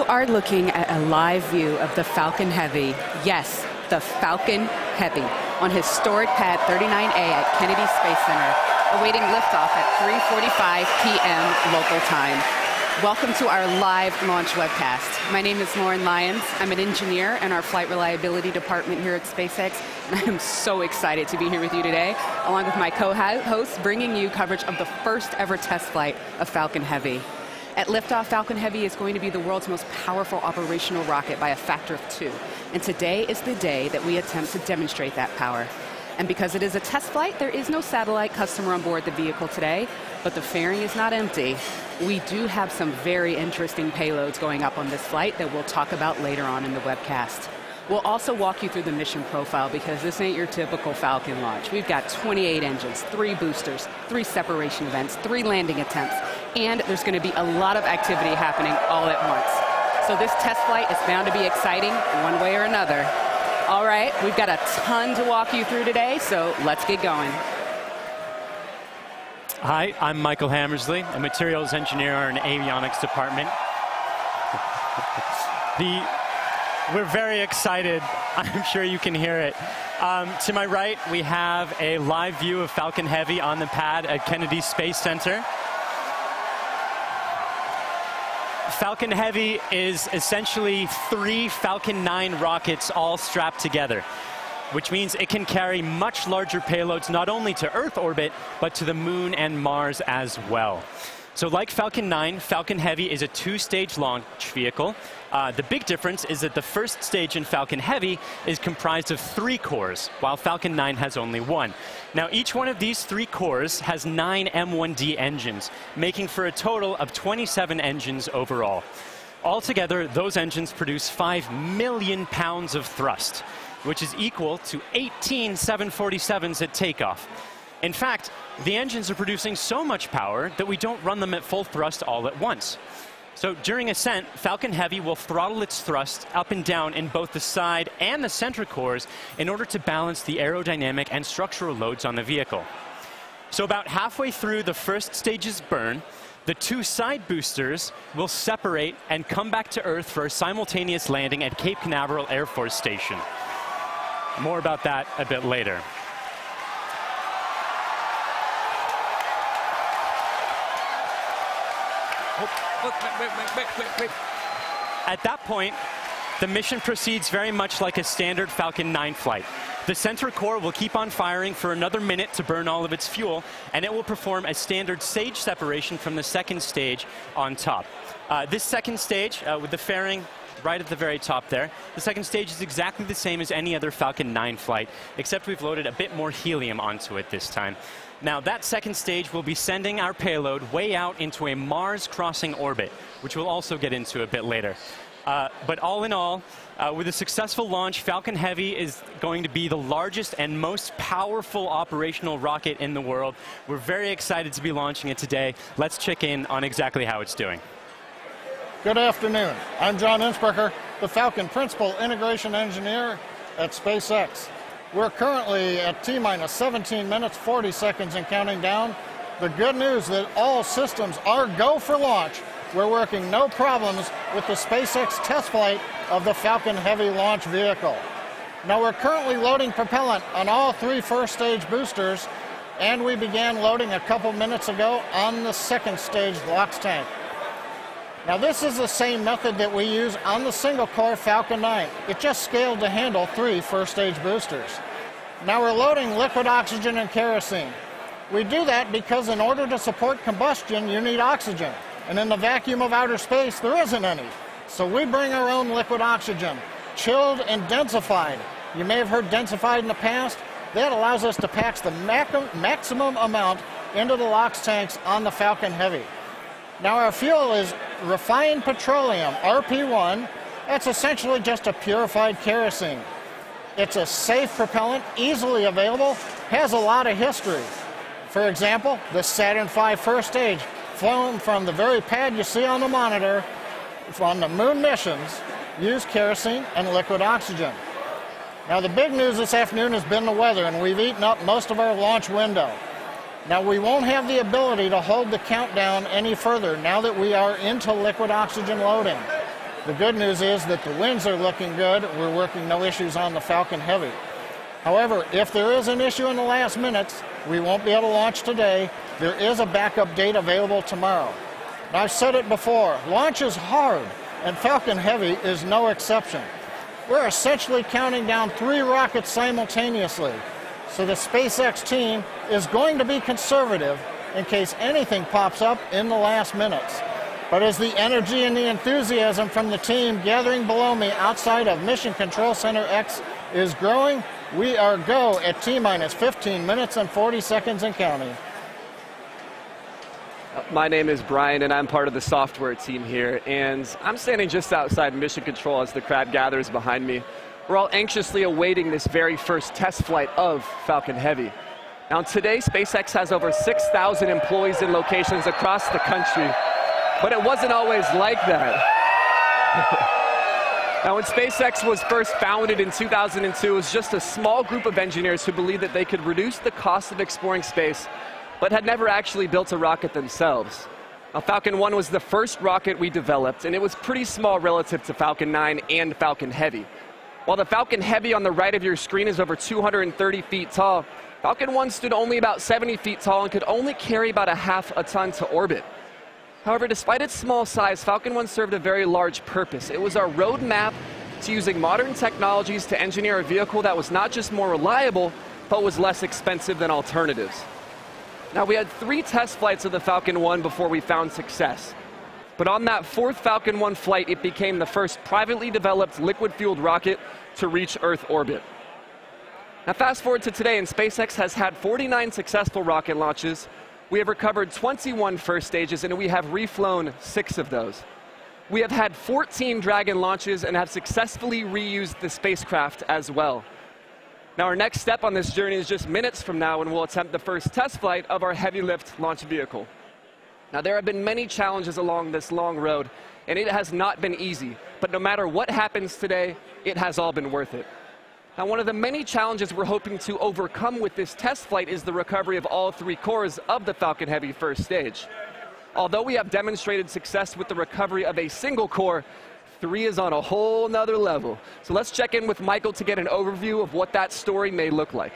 are looking at a live view of the Falcon Heavy. Yes, the Falcon Heavy on historic pad 39A at Kennedy Space Center, awaiting liftoff at 3:45 p.m. local time. Welcome to our live launch webcast. My name is Lauren Lyons. I'm an engineer in our flight reliability department here at SpaceX, and I am so excited to be here with you today, along with my co-hosts, bringing you coverage of the first ever test flight of Falcon Heavy. At liftoff, Falcon Heavy is going to be the world's most powerful operational rocket by a factor of 2. And today is the day that we attempt to demonstrate that power. And because it is a test flight, there is no satellite customer on board the vehicle today, but the fairing is not empty. We do have some very interesting payloads going up on this flight that we'll talk about later on in the webcast. We'll also walk you through the mission profile because this ain't your typical Falcon launch. We've got 28 engines, 3 boosters, 3 separation events, 3 landing attempts, and there's going to be a lot of activity happening all at once. So this test flight is bound to be exciting one way or another. All right, we've got a ton to walk you through today, so let's get going. Hi, I'm Michael Hammersley, a materials engineer in avionics department. We're very excited. I'm sure you can hear it. To my right, we have a live view of Falcon Heavy on the pad at Kennedy Space Center. Falcon Heavy is essentially 3 Falcon 9 rockets all strapped together, which means it can carry much larger payloads not only to Earth orbit, but to the Moon and Mars as well. So like Falcon 9, Falcon Heavy is a 2-stage launch vehicle. The big difference is that the first stage in Falcon Heavy is comprised of 3 cores, while Falcon 9 has only 1. Now, each one of these 3 cores has 9 M1D engines, making for a total of 27 engines overall. Altogether, those engines produce 5 million pounds of thrust, which is equal to 18 747s at takeoff. In fact, the engines are producing so much power that we don't run them at full thrust all at once. So during ascent, Falcon Heavy will throttle its thrust up and down in both the side and the center cores in order to balance the aerodynamic and structural loads on the vehicle. So about halfway through the first stage's burn, the 2 side boosters will separate and come back to Earth for a simultaneous landing at Cape Canaveral Air Force Station. More about that a bit later. Wait. At that point, the mission proceeds very much like a standard Falcon 9 flight. The center core will keep on firing for another minute to burn all of its fuel, and it will perform a standard stage separation from the second stage on top. This second stage, with the fairing right at the very top there, the second stage is exactly the same as any other Falcon 9 flight, except we've loaded a bit more helium onto it this time. Now, that second stage will be sending our payload way out into a Mars-crossing orbit, which we'll also get into a bit later. But all in all, with a successful launch, Falcon Heavy is going to be the largest and most powerful operational rocket in the world. We're very excited to be launching it today. Let's check in on exactly how it's doing. Good afternoon. I'm John Innsbrucker, the Falcon Principal Integration Engineer at SpaceX. We're currently at T-minus 17 minutes, 40 seconds and counting down. The good news is that all systems are go for launch. We're working no problems with the SpaceX test flight of the Falcon Heavy launch vehicle. Now we're currently loading propellant on all 3 first stage boosters, and we began loading a couple minutes ago on the second stage LOX tank. Now this is the same method that we use on the single-core Falcon 9. It just scaled to handle 3 first-stage boosters. Now we're loading liquid oxygen and kerosene. We do that because in order to support combustion, you need oxygen. And in the vacuum of outer space, there isn't any. So we bring our own liquid oxygen, chilled and densified. You may have heard densified in the past. That allows us to pack the maximum amount into the LOX tanks on the Falcon Heavy. Now our fuel is refined petroleum, RP1. That's essentially just a purified kerosene. It's a safe propellant, easily available, has a lot of history. For example, the Saturn V first stage, flown from the very pad you see on the monitor, on the moon missions, used kerosene and liquid oxygen. Now the big news this afternoon has been the weather, and we've eaten up most of our launch window. Now, we won't have the ability to hold the countdown any further now that we are into liquid oxygen loading. The good news is that the winds are looking good. We're working no issues on the Falcon Heavy. However, if there is an issue in the last minutes, we won't be able to launch today. There is a backup date available tomorrow. And I've said it before, launch is hard, and Falcon Heavy is no exception. We're essentially counting down 3 rockets simultaneously. So the SpaceX team is going to be conservative in case anything pops up in the last minutes. But as the energy and the enthusiasm from the team gathering below me outside of Mission Control Center X is growing, we are go at T-minus 15 minutes and 40 seconds and counting. My name is Brian, and I'm part of the software team here. And I'm standing just outside Mission Control as the crowd gathers behind me. We're all anxiously awaiting this very first test flight of Falcon Heavy. Now, today, SpaceX has over 6,000 employees in locations across the country. But it wasn't always like that. Now, when SpaceX was first founded in 2002, it was just a small group of engineers who believed that they could reduce the cost of exploring space, but had never actually built a rocket themselves. Now, Falcon 1 was the first rocket we developed, and it was pretty small relative to Falcon 9 and Falcon Heavy. While the Falcon Heavy on the right of your screen is over 230 feet tall, Falcon 1 stood only about 70 feet tall and could only carry about ½ a ton to orbit. However, despite its small size, Falcon 1 served a very large purpose. It was our roadmap to using modern technologies to engineer a vehicle that was not just more reliable, but was less expensive than alternatives. Now, we had 3 test flights of the Falcon 1 before we found success. But on that 4th Falcon 1 flight, it became the first privately developed liquid-fueled rocket to reach Earth orbit. Now, fast forward to today, and SpaceX has had 49 successful rocket launches. We have recovered 21 first stages, and we have reflown 6 of those. We have had 14 Dragon launches and have successfully reused the spacecraft as well. Now, our next step on this journey is just minutes from now, when we'll attempt the first test flight of our heavy lift launch vehicle. Now, there have been many challenges along this long road, and it has not been easy. But no matter what happens today, it has all been worth it. Now, one of the many challenges we're hoping to overcome with this test flight is the recovery of all 3 cores of the Falcon Heavy first stage. Although we have demonstrated success with the recovery of a single core, 3 is on a whole nother level. So let's check in with Michael to get an overview of what that story may look like.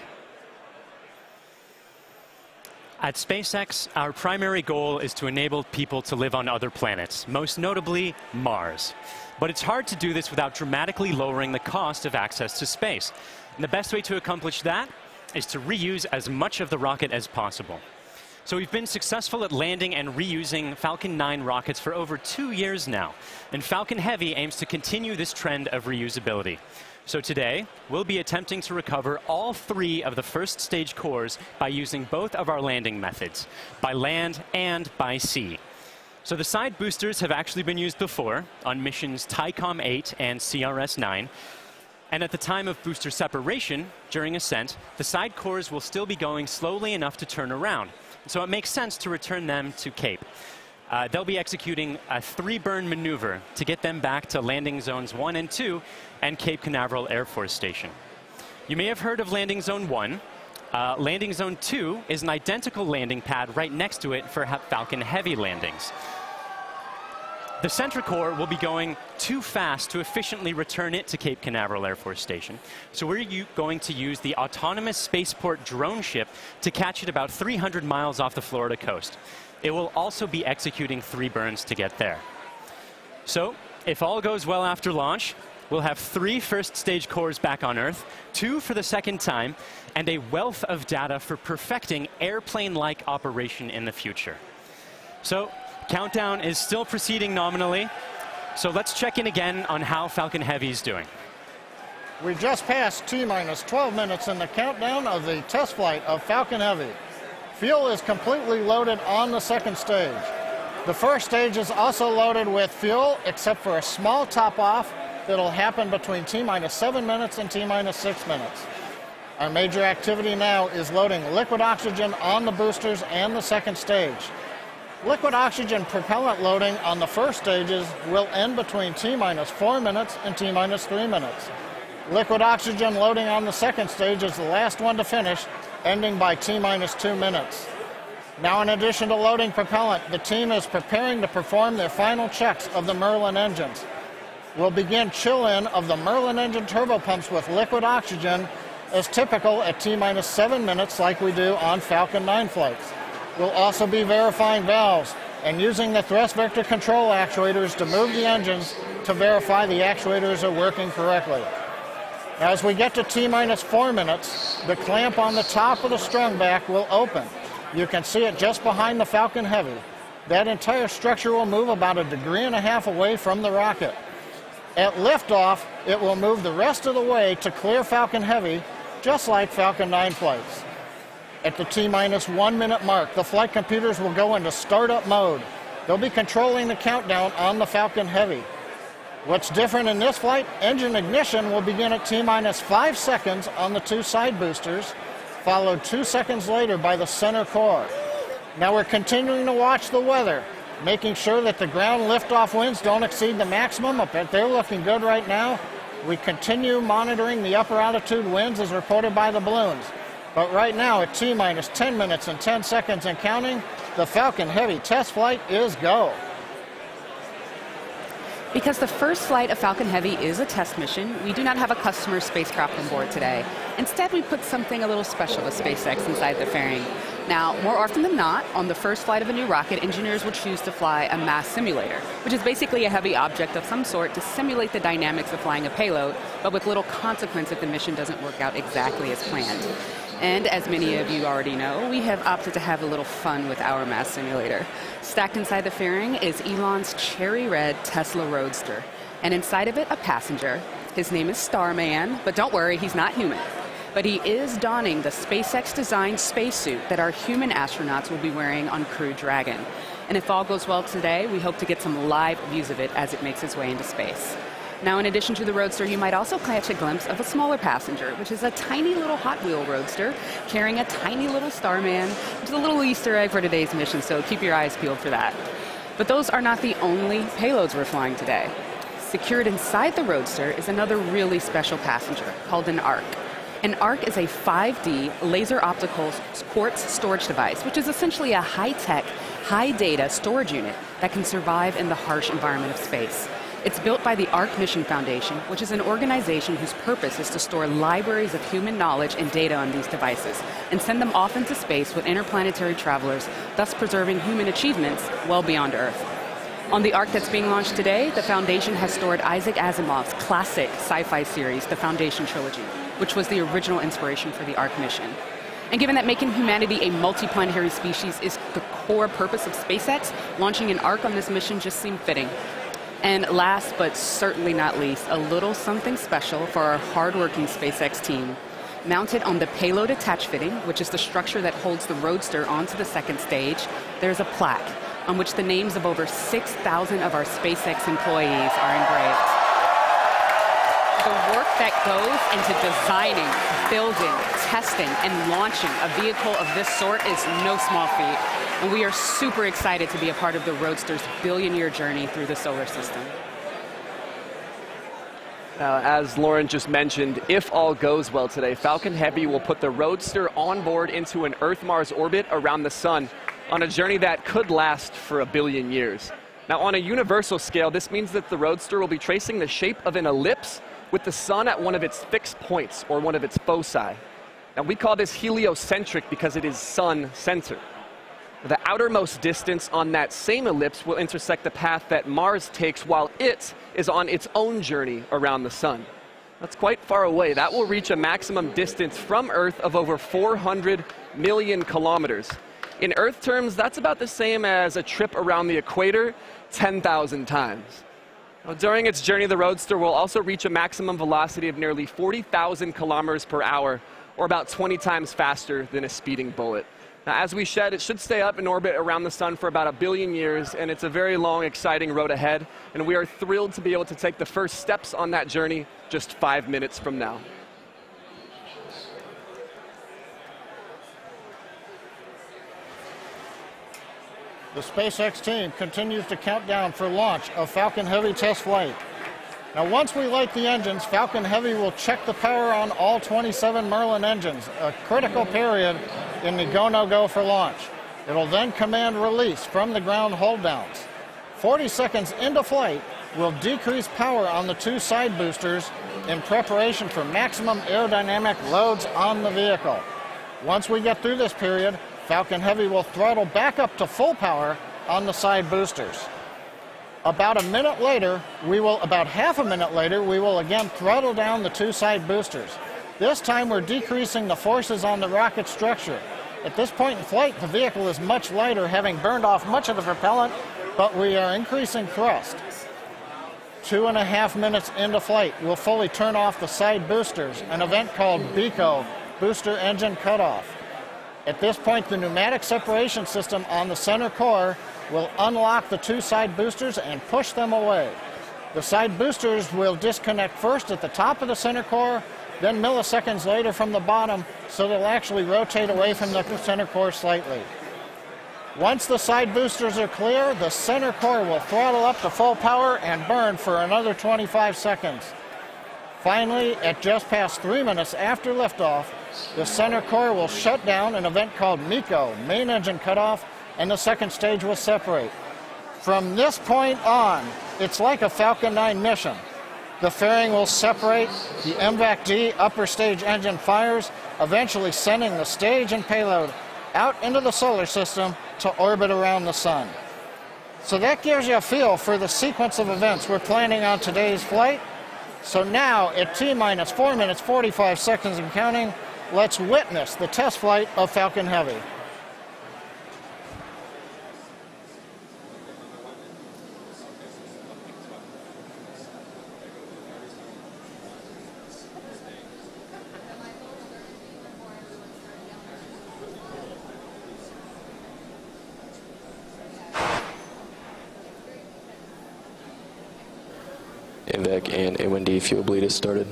At SpaceX, our primary goal is to enable people to live on other planets, most notably Mars. But it's hard to do this without dramatically lowering the cost of access to space. And the best way to accomplish that is to reuse as much of the rocket as possible. So we've been successful at landing and reusing Falcon 9 rockets for over 2 years now. And Falcon Heavy aims to continue this trend of reusability. So today, we'll be attempting to recover all 3 of the first stage cores by using both of our landing methods, by land and by sea. So the side boosters have actually been used before on missions TICOM 8 and CRS 9. And at the time of booster separation, during ascent, the side cores will still be going slowly enough to turn around. So it makes sense to return them to Cape. They'll be executing a 3-burn maneuver to get them back to landing zones 1 and 2 and Cape Canaveral Air Force Station. You may have heard of landing zone 1. Landing zone 2 is an identical landing pad right next to it for Falcon Heavy landings. The center core will be going too fast to efficiently return it to Cape Canaveral Air Force Station. So we're going to use the autonomous spaceport drone ship to catch it about 300 miles off the Florida coast. It will also be executing 3 burns to get there. So if all goes well after launch, we'll have 3 first stage cores back on Earth, 2 for the second time, and a wealth of data for perfecting airplane-like operation in the future. So countdown is still proceeding nominally. So let's check in again on how Falcon Heavy is doing. We just passed T-minus 12 minutes in the countdown of the test flight of Falcon Heavy. Fuel is completely loaded on the second stage. The first stage is also loaded with fuel, except for a small top-off that'll happen between T-minus 7 minutes and T-minus 6 minutes. Our major activity now is loading liquid oxygen on the boosters and the second stage. Liquid oxygen propellant loading on the first stages will end between T-minus 4 minutes and T-minus 3 minutes. Liquid oxygen loading on the second stage is the last one to finish, ending by T-minus 2 minutes. Now, in addition to loading propellant, the team is preparing to perform their final checks of the Merlin engines. will begin chill-in of the Merlin engine turbopumps with liquid oxygen as typical at T-minus 7 minutes like we do on Falcon 9 flights. We'll also be verifying valves and using the thrust vector control actuators to move the engines to verify the actuators are working correctly. As we get to T-minus 4 minutes, the clamp on the top of the strung back will open. You can see it just behind the Falcon Heavy. That entire structure will move about 1.5 degrees away from the rocket. At liftoff, it will move the rest of the way to clear Falcon Heavy, just like Falcon 9 flights. At the T-minus 1 minute mark, the flight computers will go into startup mode. They'll be controlling the countdown on the Falcon Heavy. What's different in this flight? Engine ignition will begin at T-minus 5 seconds on the 2 side boosters, followed 2 seconds later by the center core. Now we're continuing to watch the weather, making sure that the ground liftoff winds don't exceed the maximum, but they're looking good right now. We continue monitoring the upper altitude winds as reported by the balloons. But right now at T-minus 10 minutes and 10 seconds and counting, the Falcon Heavy test flight is go. Because the first flight of Falcon Heavy is a test mission, we do not have a customer spacecraft on board today. Instead, we put something a little special with SpaceX inside the fairing. Now, more often than not, on the first flight of a new rocket, engineers will choose to fly a mass simulator, which is basically a heavy object of some sort to simulate the dynamics of flying a payload, but with little consequence if the mission doesn't work out exactly as planned. And as many of you already know, we have opted to have a little fun with our mass simulator. Stacked inside the fairing is Elon's cherry red Tesla Roadster, and inside of it, a passenger. His name is Starman, but don't worry, he's not human. But he is donning the SpaceX-designed spacesuit that our human astronauts will be wearing on Crew Dragon. And if all goes well today, we hope to get some live views of it as it makes its way into space. Now, in addition to the Roadster, you might also catch a glimpse of a smaller passenger, which is a tiny little Hot Wheel Roadster carrying a tiny little Starman, which is a little Easter egg for today's mission, so keep your eyes peeled for that. But those are not the only payloads we're flying today. Secured inside the Roadster is another really special passenger called an ARC. An ARC is a 5D laser optical quartz storage device, which is essentially a high-tech, high-data storage unit that can survive in the harsh environment of space. It's built by the ARC Mission Foundation, which is an organization whose purpose is to store libraries of human knowledge and data on these devices and send them off into space with interplanetary travelers, thus preserving human achievements well beyond Earth. On the ARC that's being launched today, the Foundation has stored Isaac Asimov's classic sci-fi series, The Foundation Trilogy, which was the original inspiration for the ARC mission. And given that making humanity a multiplanetary species is the core purpose of SpaceX, launching an ARC on this mission just seemed fitting. And last but certainly not least, a little something special for our hardworking SpaceX team. Mounted on the payload attach fitting, which is the structure that holds the Roadster onto the second stage, there's a plaque on which the names of over 6,000 of our SpaceX employees are engraved. The work that goes into designing, building, testing, and launching a vehicle of this sort is no small feat. And we are super excited to be a part of the Roadster's billion-year journey through the solar system. Now, as Lauren just mentioned, if all goes well today, Falcon Heavy will put the Roadster on board into an Earth-Mars orbit around the sun on a journey that could last for 1 billion years. Now, on a universal scale, this means that the Roadster will be tracing the shape of an ellipse with the sun at one of its fixed points, or one of its foci. Now, we call this heliocentric because it is sun-centered. The outermost distance on that same ellipse will intersect the path that Mars takes while it is on its own journey around the sun. That's quite far away. That will reach a maximum distance from Earth of over 400 million kilometers. In Earth terms, that's about the same as a trip around the equator 10,000 times. Now, during its journey, the Roadster will also reach a maximum velocity of nearly 40,000 kilometers per hour, or about 20 times faster than a speeding bullet. Now, as we said, it should stay up in orbit around the sun for about 1 billion years, and it's a very long, exciting road ahead, and we are thrilled to be able to take the first steps on that journey just 5 minutes from now. The SpaceX team continues to count down for launch of Falcon Heavy test flight. Now, once we light the engines, Falcon Heavy will check the power on all 27 Merlin engines, a critical period in the go, no-go for launch. It'll then command release from the ground hold downs. 40 seconds into flight, we'll decrease power on the two side boosters in preparation for maximum aerodynamic loads on the vehicle. Once we get through this period, Falcon Heavy will throttle back up to full power on the side boosters. About half a minute later, we will again throttle down the two side boosters. This time we're decreasing the forces on the rocket structure. At this point in flight, the vehicle is much lighter, having burned off much of the propellant, but we are increasing thrust. 2.5 minutes into flight, we'll fully turn off the side boosters, an event called BECO, Booster Engine Cutoff. At this point, the pneumatic separation system on the center core will unlock the two side boosters and push them away. The side boosters will disconnect first at the top of the center core, then milliseconds later from the bottom, so they'll actually rotate away from the center core slightly. Once the side boosters are clear, the center core will throttle up to full power and burn for another 25 seconds. Finally, at just past 3 minutes after liftoff, the center core will shut down, an event called MECO, Main Engine Cutoff, and the second stage will separate. From this point on, it's like a Falcon 9 mission. The fairing will separate, the MVAC-D upper stage engine fires, eventually sending the stage and payload out into the solar system to orbit around the sun. So that gives you a feel for the sequence of events we're planning on today's flight. So now, at T-minus 4 minutes 45 seconds and counting, let's witness the test flight of Falcon Heavy. MVAC and A1D fuel bleed is started.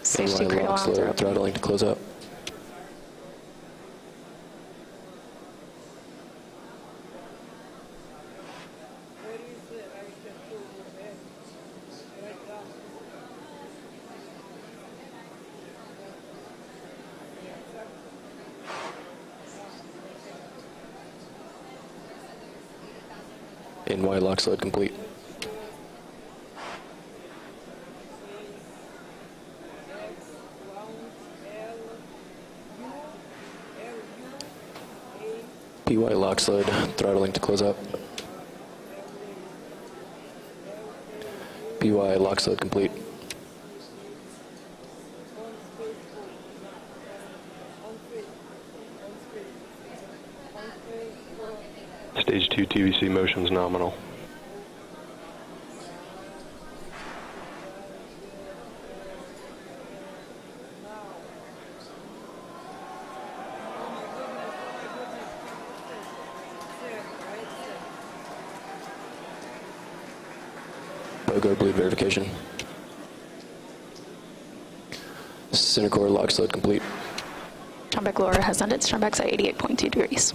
Safety Inline crate locks alarms are low, open. throttling to close up. NY lock sled complete. PY lock sled, throttling to close up. PY lock sled complete. Stage 2 TVC motion's nominal. BOGO bleed verification. Center core lock sled complete. Turn-back lower has ended. Turn-backs at 88.2 degrees.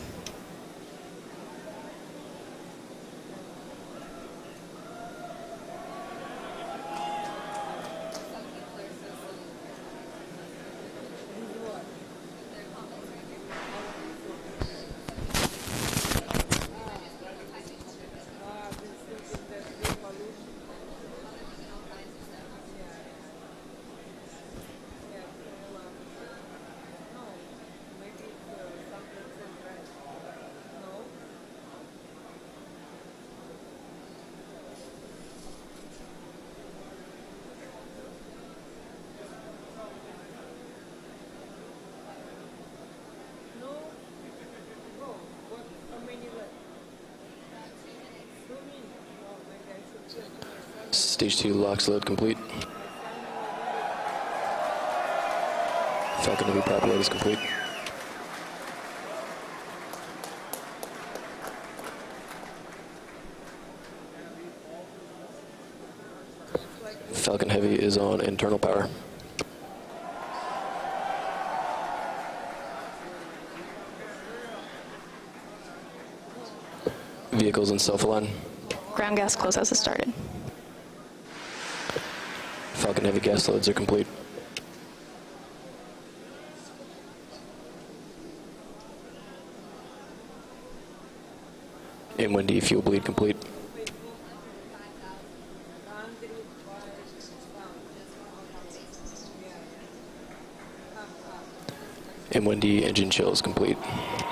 Stage 2 lock sled complete. Falcon Heavy prop load is complete. Falcon Heavy is on internal power. Vehicles in self-align. Ground gas closeouts has started. Falcon Heavy gas loads are complete. M1D fuel bleed complete. M1D engine chill is complete.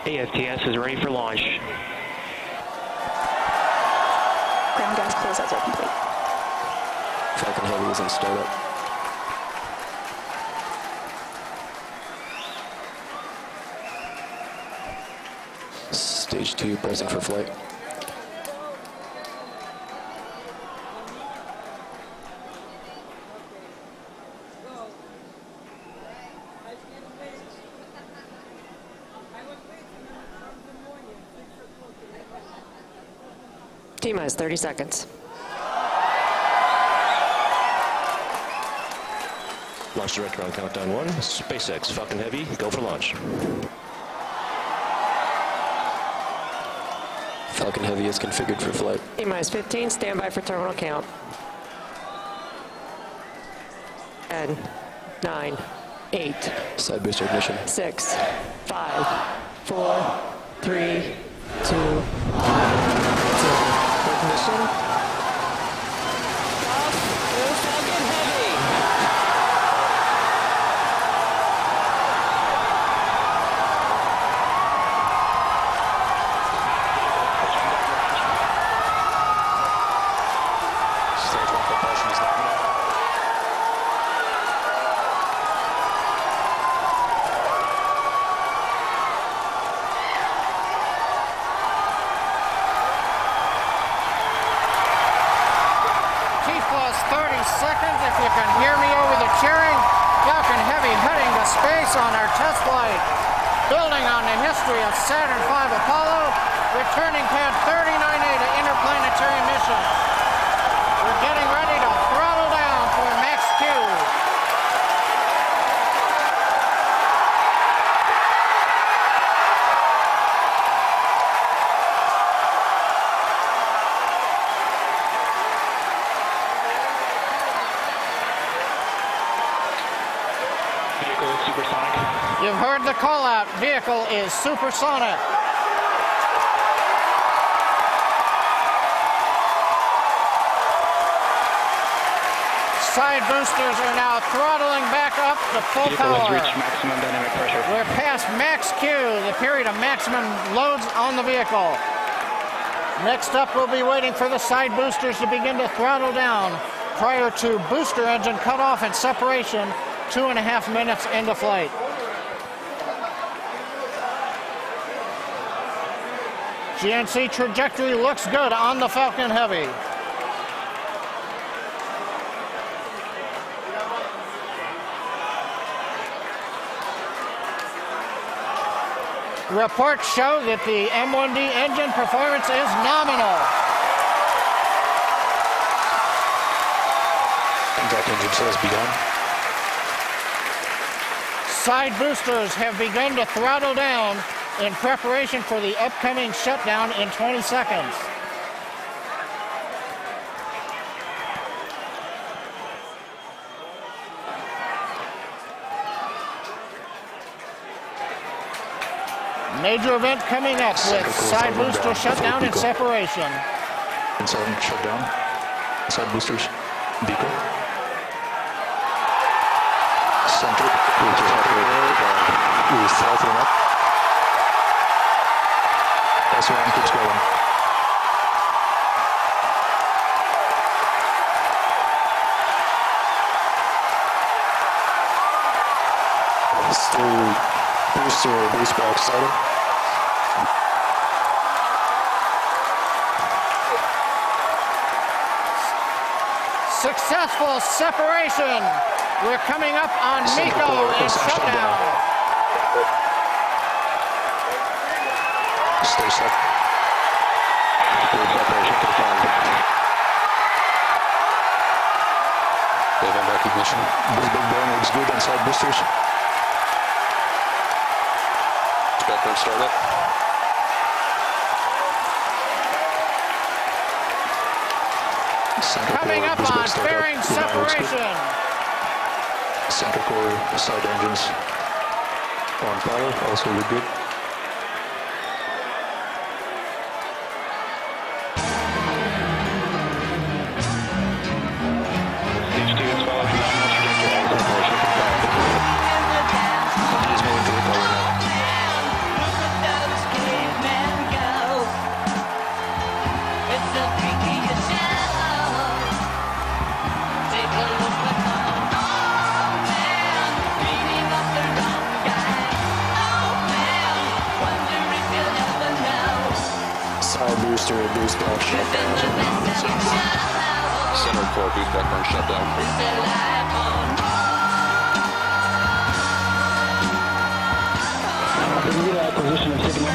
AFTS is ready for launch. Ground gas closeouts are complete. Falcon Heavy is in startup. Stage 2 pressing for flight. T-minus 30 seconds. Launch director on countdown 1. SpaceX, Falcon Heavy, go for launch. Falcon Heavy is configured for flight. T-minus 15, standby for terminal count. 10, 9, 8. Side booster ignition. 6, 5, 4, 3, 2, 1. Ignition. Falcon Heavy. Stage 1 propulsion is nominal. Plus 30 seconds, if you can hear me over the cheering. Falcon Heavy heading to space on our test flight. Building on the history of Saturn V Apollo, returning pad 39A to interplanetary mission. We're getting ready to throttle down for max Q. Vehicle is supersonic. You've heard the call out. Vehicle is supersonic. Side boosters are now throttling back up to full Vehicle has power. reached maximum dynamic pressure. We're past max Q, the period of maximum loads on the vehicle. Next up, we'll be waiting for the side boosters to begin to throttle down prior to booster engine cutoff and separation 2.5 minutes into flight. GNC trajectory looks good on the Falcon Heavy. Reports show that the M1D engine performance is nominal. Contact engine chill has begun. Side boosters have begun to throttle down in preparation for the upcoming shutdown in 20 seconds. Major event coming up with side booster shutdown and separation. Inside shutdown. Side boosters. Beacon. Center. We're throttling up. S1 keeps going. Still booster base box starting. Successful separation. We're coming up on MECO and shutdown. Stay set. Separation confirmed. Event recognition. This big burn looks good on side boosters. Background startup. Coming up on fairing separation. Center core side engines on power, also look good. booster boost back shutdown. Center core boost back burn shutdown. Can you get acquisition of signal?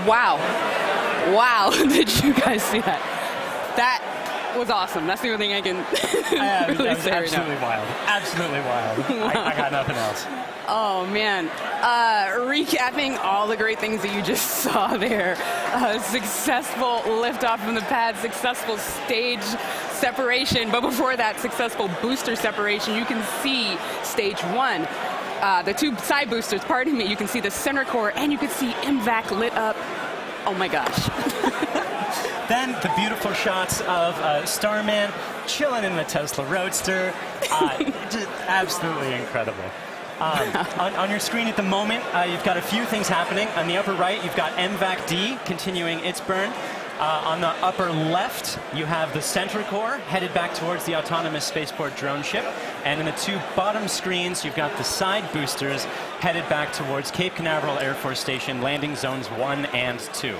Wow. Wow. Did you guys see that? That was awesome. That's the only thing I can really that was say absolutely right now. wild. Absolutely wild. I got nothing else. Oh, man. Recapping all the great things that you just saw there. Successful liftoff from the pad, successful stage separation, but before that, successful booster separation. You can see stage one. The two side boosters, pardon me, you can see the center core, and you can see MVAC lit up. Oh my gosh. Then the beautiful shots of Starman chilling in the Tesla Roadster. Just absolutely incredible. On your screen at the moment, you've got a few things happening. On the upper right, you've got MVAC-D continuing its burn. On the upper left, you have the center core headed back towards the autonomous spaceport drone ship. And in the two bottom screens, you've got the side boosters headed back towards Cape Canaveral Air Force Station, landing zones 1 and 2.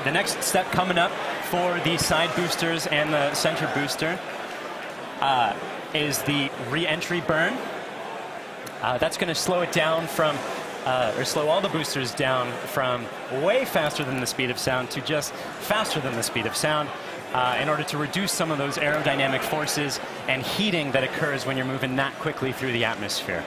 The next step coming up for the side boosters and the center booster is the re-entry burn. That's going to slow it down from, or slow all the boosters down from way faster than the speed of sound to just faster than the speed of sound in order to reduce some of those aerodynamic forces and heating that occurs when you're moving that quickly through the atmosphere.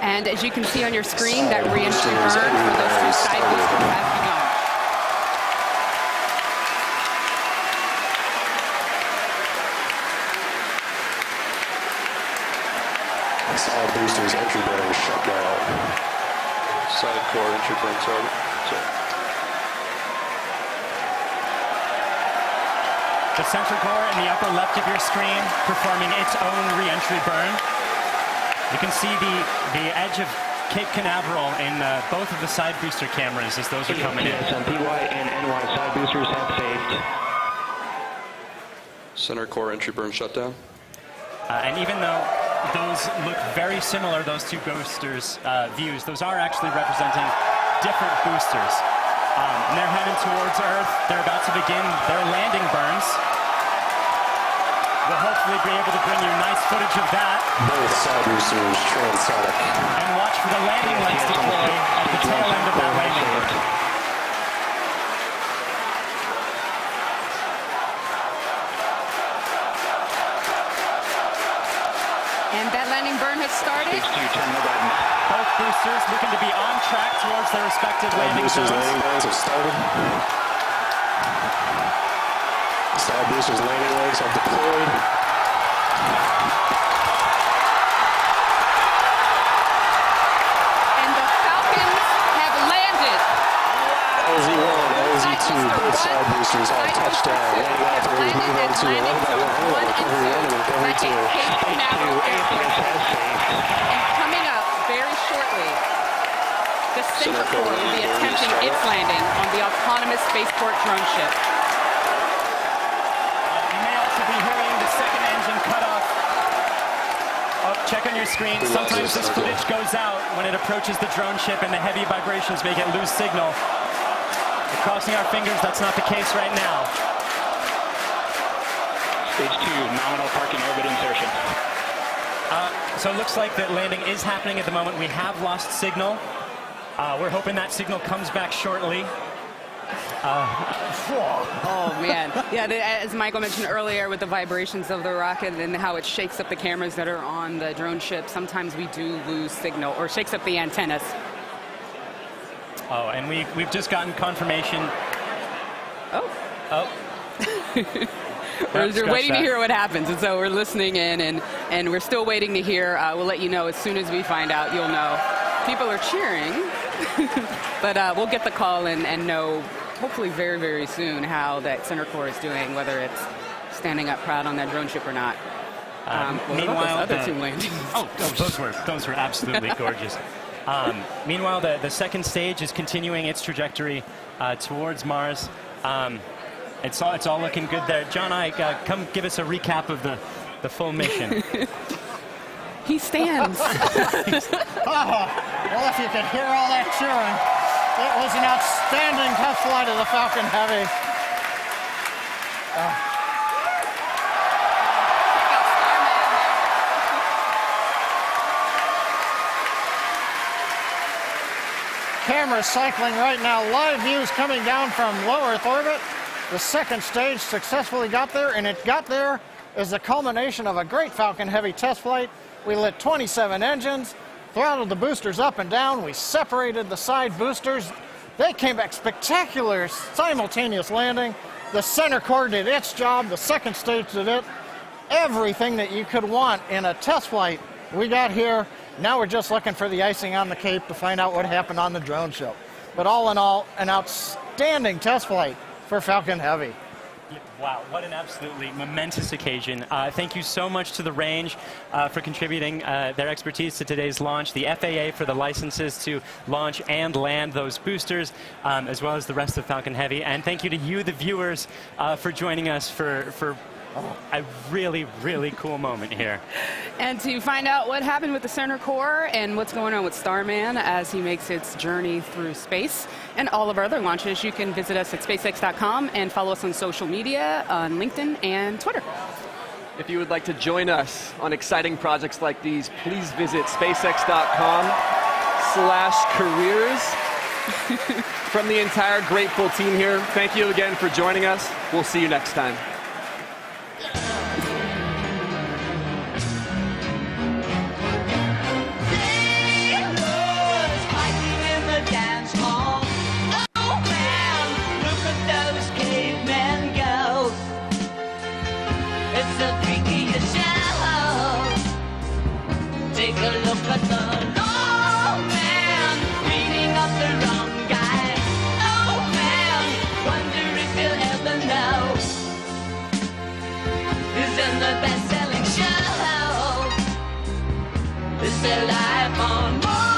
And as you can see on your screen, that re-entry burn for those two side boosters has begun. Side boosters entry burn shut down. Side core entry burn target. The center core in the upper left of your screen performing its own re-entry burn. You can see the edge of Cape Canaveral in both of the side booster cameras as those are coming in. Yes, PY and NY side boosters have saved. Center core entry burn shutdown. And even though those look very similar, those two boosters' views, those are actually representing different boosters. And they're heading towards Earth. They're about to begin their landing burns. We'll hopefully be able to bring you nice footage of that. Both side boosters transonic. And watch for the landing lights deploy at the tail end of that landing burn. And that landing burn has started. Both boosters looking to be on track towards their respective landing zones. Landing burns have started. Side boosters landing legs are deployed. And the Falcons have landed. LZ1, LZ2, both side boosters have touchdown. Landing operators move on to 11.1 recovery 1 and recovery 2. And coming up very shortly, the center core will be attempting its landing on the autonomous spaceport drone ship. Check on your screen. Sometimes this footage goes out when it approaches the drone ship and the heavy vibrations make it lose signal. We're crossing our fingers that's not the case right now. Stage 2, nominal parking orbit insertion. So it looks like that landing is happening at the moment. We have lost signal. We're hoping that signal comes back shortly. Oh, man. Yeah, as Michael mentioned earlier with the vibrations of the rocket and how it shakes up the cameras that are on the drone ship, sometimes we do lose signal or shakes up the antennas. Oh, and we've just gotten confirmation We're waiting to hear what happens, and so we're listening in, and we're still waiting to hear. We'll let you know as soon as we find out. You'll know. People are cheering, but we'll get the call and know, hopefully very, very soon, how that center core is doing, whether it's standing up proud on that drone ship or not. Meanwhile, other two landings. Those were absolutely gorgeous. Meanwhile, the second stage is continuing its trajectory towards Mars. It's all looking good there. John Ike, come give us a recap of the full mission. He stands. Well, if you could hear all that cheering, it was an outstanding test flight of the Falcon Heavy. Cameras cycling right now. Live views coming down from low Earth orbit. The second stage successfully got there, and it got there as the culmination of a great Falcon Heavy test flight. We lit 27 engines, throttled the boosters up and down. We separated the side boosters. They came back spectacular, simultaneous landing. The center core did its job. The second stage did it. Everything that you could want in a test flight, we got here. Now we're just looking for the icing on the cake to find out what happened on the drone show. But all in all, an outstanding test flight for Falcon Heavy. Wow, what an absolutely momentous occasion. Thank you so much to the range for contributing their expertise to today's launch, the FAA for the licenses to launch and land those boosters, as well as the rest of Falcon Heavy. And thank you to you, the viewers, for joining us for a really, really cool moment here. And to find out what happened with the center core and what's going on with Starman as he makes its journey through space and all of our other launches, you can visit us at SpaceX.com and follow us on social media on LinkedIn and Twitter. If you would like to join us on exciting projects like these, please visit SpaceX.com/careers. From the entire grateful team here, thank you again for joining us. We'll see you next time. Take a look at the old man beating up the wrong guy. Oh man, wonder if you'll ever know who's in the best-selling show. Is there life on Mars?